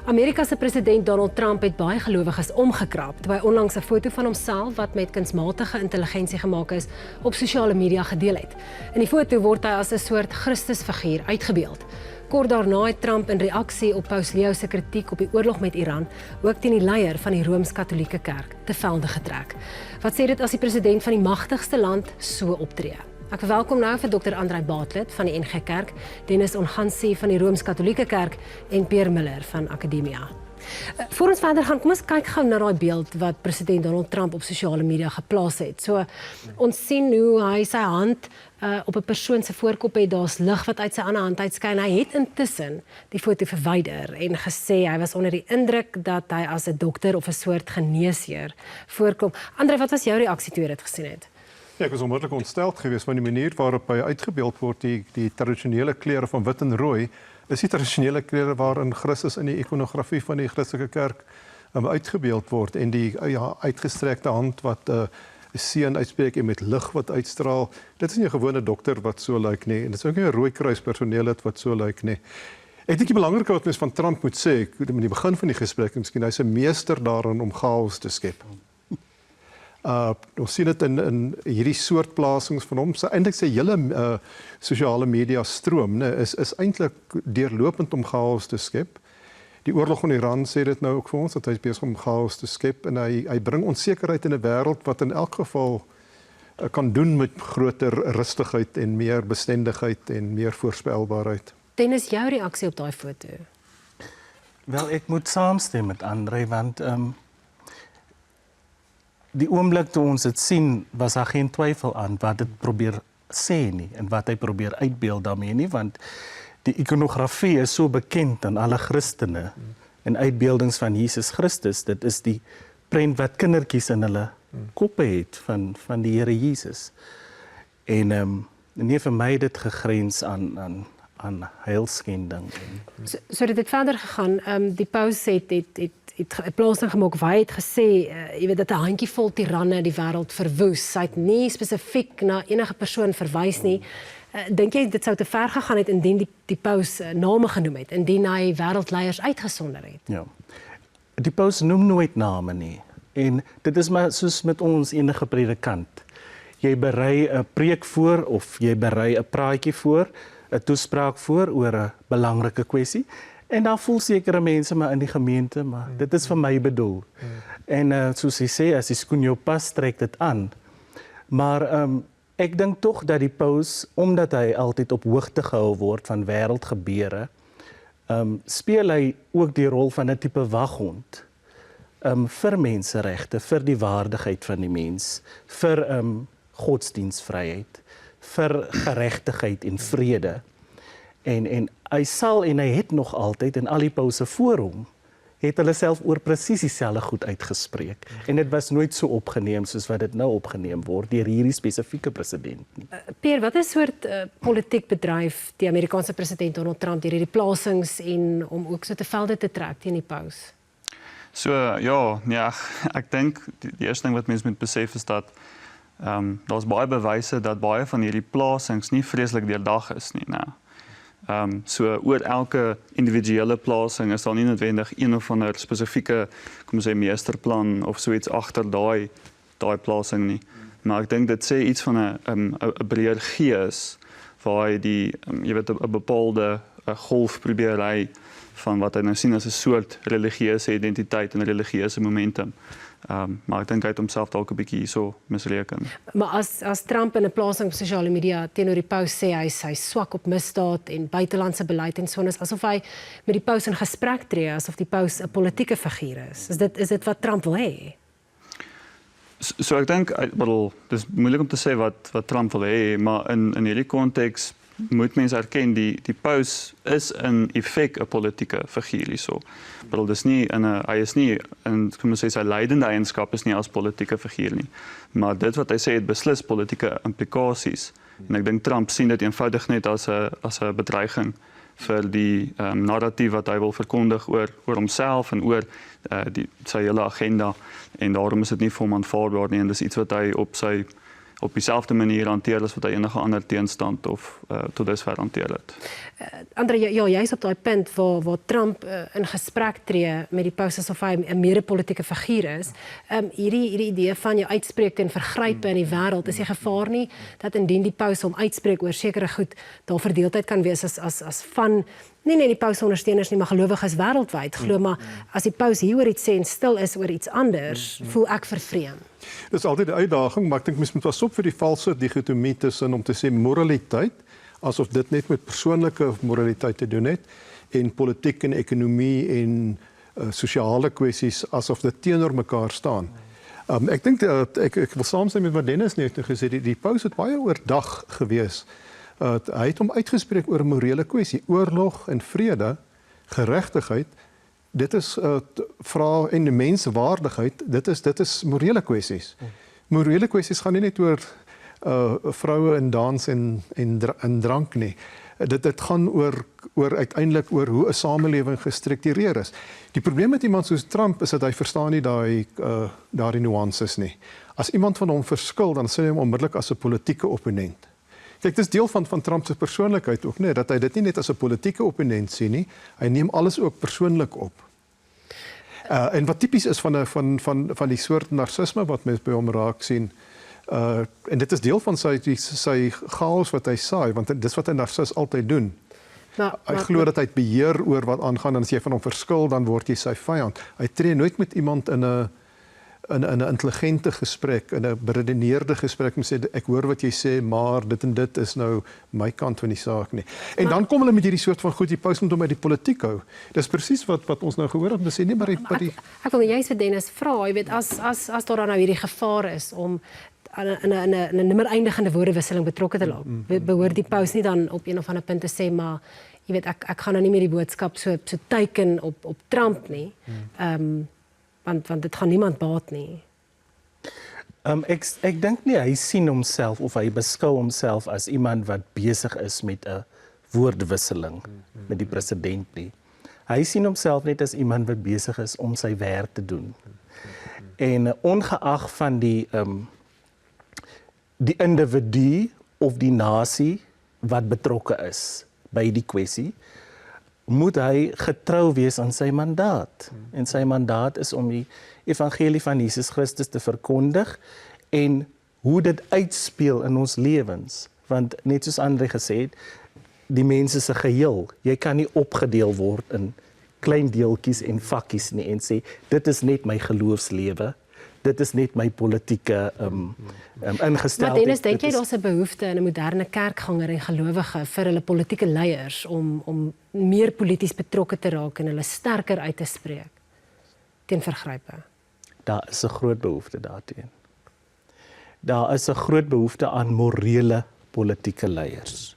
Amerika se president Donald Trump het baie gelowiges omgekrap toe hy onlangs 'n foto van homself wat met kunsmatige intelligensie gemaak is op sosiale media gedeel het. In die foto word hy as 'n soort Christusfiguur uitgebeeld. Kort daarna het Trump in reaksie op Paus Leo se kritiek op die oorlog met Iran ook teen die leier van die Rooms-Katolieke Kerk te velde getrek. Wat sê dit as die president van die magtigste land so optree? Ek verwelkom nou vir Dr. Andrei Bartlett van die NG Kerk, Dennis Ongansi van die Rooms-Katolieke Kerk en Pierre Miller van Akademia. Voor ons verder gaan, kom ons kyk gou na daai beeld wat president Donald Trump op sosiale media geplaas het. So, ons sien hoe hy sy hand op 'n persoon se voorkop het, daar's lig wat uit sy ander hand uitskyn. Hy het intussen die foto verwyder en gesê hy was onder die indruk dat hy as 'n dokter of 'n soort geneesheer voorkom. Andrei, wat was jou reaksie toe jy dit gesien het? Ja, ek was onmiddellik ontsteld geweest van die manier waarop hy uitgebeeld word, die tradisionele kleure van wit en rooi, is die tradisionele kleure waarin Christus in die ikonografie van die Christelike kerk uitgebeeld word en die uitgestrekte hand wat 'n seën uitspreek en met lig wat uitstraal. Dit is nie 'n gewone dokter wat so lyk nie en dit is ook nie 'n Rooikruis personeel wat so lyk nie. Ek dink die belangrike wat mens van Trump moet sê, in die begin van die gesprek, miskien hy's 'n meester daarin om chaos te skep. Ons sien dit in hierdie soort plasings van hom. Eintlik sy hele sosiale media stroom is eintlik deurlopend om chaos te skep. Die oorlog in Iran sê dit nou ook vir ons dat hy besig om chaos te skep en hy bring onsekerheid in 'n wêreld wat in elk geval kan doen met groter rustigheid en meer bestendigheid en meer voorspelbaarheid. Dennis, jou reaksie op daai foto? Wel, ek moet saamstem met Andrei want die oomblik toe ons dit sien, was daar geen twyfel aan wat dit probeer sê nie en wat hy probeer uitbeeld daarmee nie, want die ikonografie is so bekend aan alle Christene en uitbeeldings van Jesus Christus. Dit is die prent wat kindertjies in hulle koppe het van die Here Jesus. En nee, vir my dit gegrens aan heilskending. So dit het verder gegaan. Die paus het 'n plasing gemaak of hy het gesê, jy weet dat 'n handjievol tiranne die wêreld verwoes. Hy het nie spesifiek na enige persoon verwys nie. Dink jy dit sou te ver gegaan het indien die paus name genoem het, indien hy wêreldleiers uitgesonder het? Ja. Die paus noem nooit name nie. En dit is maar soos met ons enige predikant. Jy berei 'n preek voor of jy berei 'n praatjie voor, 'n toespraak voor oor 'n belangrike kwessie. En dan voel sekere mense maar in die gemeente, maar dit is vir my bedoel. En soos hy sê, as die skoen jou pas, trek dit aan. Maar ek dink tog dat die paus, omdat hy altyd op hoogte gehou word van wêreldgebeure, speel hy ook die rol van 'n tipe waghond vir menseregte, vir die waardigheid van die mens, vir godsdienstvryheid, vir geregtigheid en vrede. En hy sal en hy het nog altyd en al die pause voor hom het hulle self oor presies dieselfde goed uitgespreek. En dit was nooit so opgeneem soos wat dit nou opgeneem word deur hierdie spesifieke president nie. Pierre, wat 'n soort politiek bedryf die Amerikaanse president Donald Trump deur hierdie plasings en om ook so te velde te trek teen die paus? So ja, ek dink die eerste ding wat mense moet besef is dat daar's baie bewyse dat baie van hierdie plasings nie vreeslik deurdag is nie, né? So oor elke individuele plasing is daar nie noodwendig een of ander spesifieke, kom ons sê, meesterplan of so iets agter daai plasing nie. Maar ek dink dit sê iets van 'n breër gees waar hy jy weet 'n bepaalde golf probeer hy van wat hy nou sien as 'n soort religieuse identiteit en religieuse momentum. Maar ek dink hy het homself dalk 'n bietjie hierso misreken. Maar as Trump in 'n plasing op sosiale media teenoor die paus sê hy swak op misdaad en buitelandse beleid en so, is asof hy met die paus in gesprek tree, asof die paus 'n politieke figuur is. Is dit wat Trump wil hê? So ek dink, dis moeilik om te sê wat Trump wil hê, maar in hierdie konteks moet mense erken die paus is in effek 'n politieke figuur hierso. Dis nie hy is nie kom ons sê sy leidende eienskap is nie as politieke figuur nie. Maar dit wat hy sê het beslis politieke implikasies. En ek dink Trump sien dit eenvoudig net as 'n bedreiging vir die narratief wat hy wil verkondig oor homself en oor sy hele agenda. En daarom is dit nie vir hom aanvaarbaar nie en dis iets wat hy op sy op dieselfde manier hanteer as wat hy enige ander teenstand of tot dusver hanteer het. Andre, ja, jy's op daai punt waar Trump in gesprek tree met die paus asof hy 'n mede-politieke figuur is. Hierdie idee van jou uitspreek teen vergrype in die wêreld, is die gevaar nie dat indien die paus hom uitspreek oor sekere goed, daar verdeeldheid kan wees as van nie net die paus ondersteuners nie, maar gelowiges wêreldwyd glo, maar as die paus hieroor iets sê en stil is oor iets anders, voel ek vervreem. Dis altyd 'n uitdaging, maar ek dink mens moet pas op vir die valse digotomie tussen om te sê moraliteit, asof dit net met persoonlike moraliteit te doen het, en politiek en ekonomie en sosiale kwessies asof dit teenoor mekaar staan. Ek dink ek wil saamstem met wat Dennis net gesê het, die paus het baie oordag gewees. Hy het hom uitgespreek oor 'n morele kwessie, oorlog en vrede, geregtigheid. Dit is vra en die menswaardigheid, dit is morele kwessies. Morele kwessies gaan nie net oor vroue en dans en drank nie. Dit gaan oor uiteindelik oor hoe 'n samelewing gestruktureer is. Die probleem met iemand soos Trump is dat hy verstaan nie daardie nuances nie. As iemand van hom verskil, dan sien hy hom onmiddellik as 'n politieke opponent. Kyk, dis deel van Trump se persoonlikheid ook, nee, dat hy dit nie net as 'n politieke opponent sien nie, hy neem alles ook persoonlik op. En wat tipies is van die soort narcisme wat mens by hom raak sien, en dit is deel van sy chaos wat hy saai, want dis wat 'n narcis altyd doen. Hy glo dat hy het beheer oor wat aangaan, en as jy van hom verskil, dan word jy sy vyand. Hy tree nooit met iemand in 'n intelligente gesprek, in 'n beredeneerde gesprek, om sê ek hoor wat jy sê, maar dit en dit is nou my kant van die saak nie. En dan kom hulle met hierdie soort van goed, die paus moet hom uit die politiek hou. Dis presies wat ons nou gehoor het, om te sê nee, maar ek wil juist vir Dennis vra, jy weet, as daar dan nou hierdie gevaar is om in 'n nimmer eindigende woordewisseling betrokke te raak, behoort die paus nie dan op een of ander punt te sê, maar jy weet, ek gaan nou nie meer die boodskap so teiken op Trump nie. Want dit gaan niemand baat nie. Ek dink nie hy sien homself of hy beskou homself as iemand wat besig is met 'n woordwisseling met die president nie. Hy sien homself net as iemand wat besig is om sy werk te doen. En ongeag van die individu of die nasie wat betrokke is by die kwessie, moet hy getrou wees aan sy mandaat. En sy mandaat is om die evangelie van Jesus Christus te verkondig en hoe dit uitspeel in ons lewens. Want net soos Andre gesê het, die mens is 'n geheel. Jy kan nie opgedeel word in klein deeltjies en vakkies nie en sê, dit is net my geloofslewe, dit is net my politieke ingesteldheid. Maar Dennis, dink jy daar's 'n behoefte in 'n moderne kerkganger en gelowige vir hulle politieke leiers om meer polities betrokke te raak en hulle sterker uit te spreek teen vergrype? Daar is 'n groot behoefte daarteen. Daar is 'n groot behoefte aan morele politieke leiers.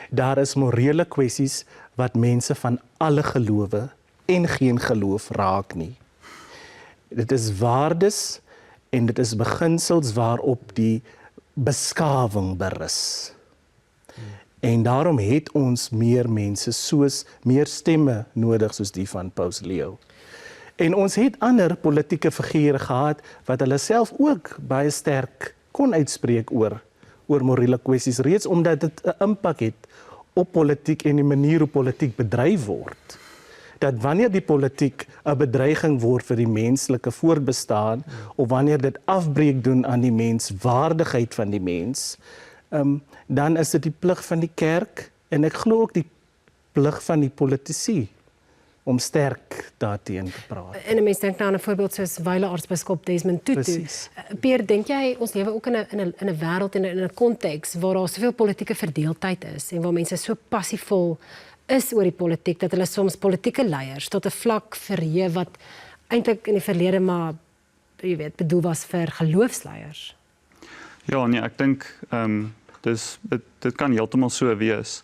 Daar is morele kwessies wat mense van alle gelowe en geen geloof raak nie. Dit is waardes en dit is beginsels waarop die beskawing berus. En daarom het ons meer mense meer stemme nodig soos die van Paus Leo. En ons het ander politieke figure gehad wat hulle self ook baie sterk kon uitspreek oor morele kwessies, reeds omdat dit 'n impak het op politiek en die manier hoe politiek bedryf word. Dat wanneer die politiek 'n bedreiging word vir die menslike voortbestaan, of wanneer dit afbreek doen aan die menswaardigheid van die mens, dan is dit die plig van die kerk, en ek glo ook die plig van die politici, om sterk daarteen te praat. En 'n mens dink nou aan 'n voorbeeld soos wyle aartsbiskop Desmond Tutu. Presies. Pierre, dink jy ons lewe ook in 'n wêreld en in 'n konteks waar daar soveel politieke verdeeldheid is en waar mense so passievol is oor die politiek dat hulle soms politieke leiers tot 'n vlak verheef wat eintlik in die verlede maar jy weet bedoel was vir geloofsleiers? Ja, nee, ek dink dit kan heeltemal so wees.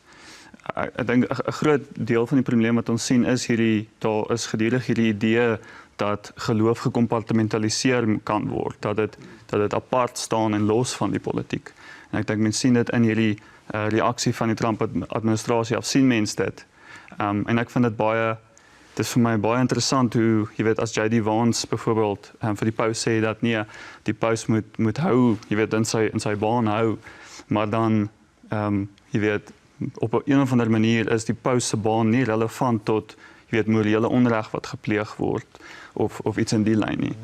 Ek dink 'n groot deel van die probleem wat ons sien is daar is gedurig hierdie idee dat geloof gecompartmentaliseer kan word, dat dit apart staan en los van die politiek. En ek dink mense sien dit in hierdie reaksie van die Trump administrasie af, sien mense dit. En ek vind dit baie is vir my baie interessant hoe, jy weet, as J.D. Vance byvoorbeeld vir die paus sê dat nee, die paus moet hou, jy weet, in sy baan hou, maar dan, jy weet, op 'n of ander manier is die paus se baan nie relevant tot, jy weet, morele onreg wat gepleeg word, of iets in die lyn nie.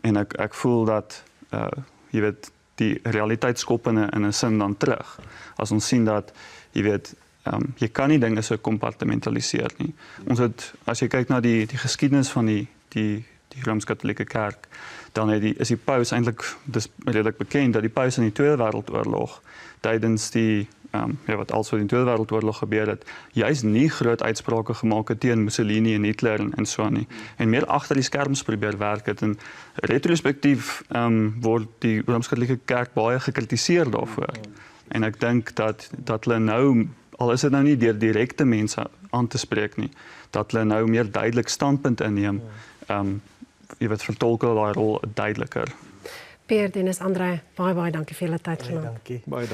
En ek voel dat, jy weet, die realiteit skop in 'n sin dan terug. As ons sien dat, jy weet, jy kan nie dinge so kompartmentaliseer nie. Ons het, as jy kyk na die geskiedenis van die Rooms-Katolieke Kerk, dan is die paus eintlik, dis redelik bekend dat die paus in die Tweede Wêreldoorlog tydens wat also in die Tweede Wêreldoorlog gebeur het, juist nie groot uitsprake gemaak het teen Mussolini en Hitler en so aan nie. En meer agter die skerms probeer werk het, en retrospektief word die Rooms-Katolieke Kerk baie gekritiseer daarvoor. En ek dink dat hulle nou, al is dit nou nie deur direkte mense aan te spreek nie, dat hulle nou meer duidelik standpunt inneem, jy weet, vertolk hulle daai rol duideliker. Pierre, Dennis, André, baie dankie vir julle tyd vanaand. Dankie. Baie dankie.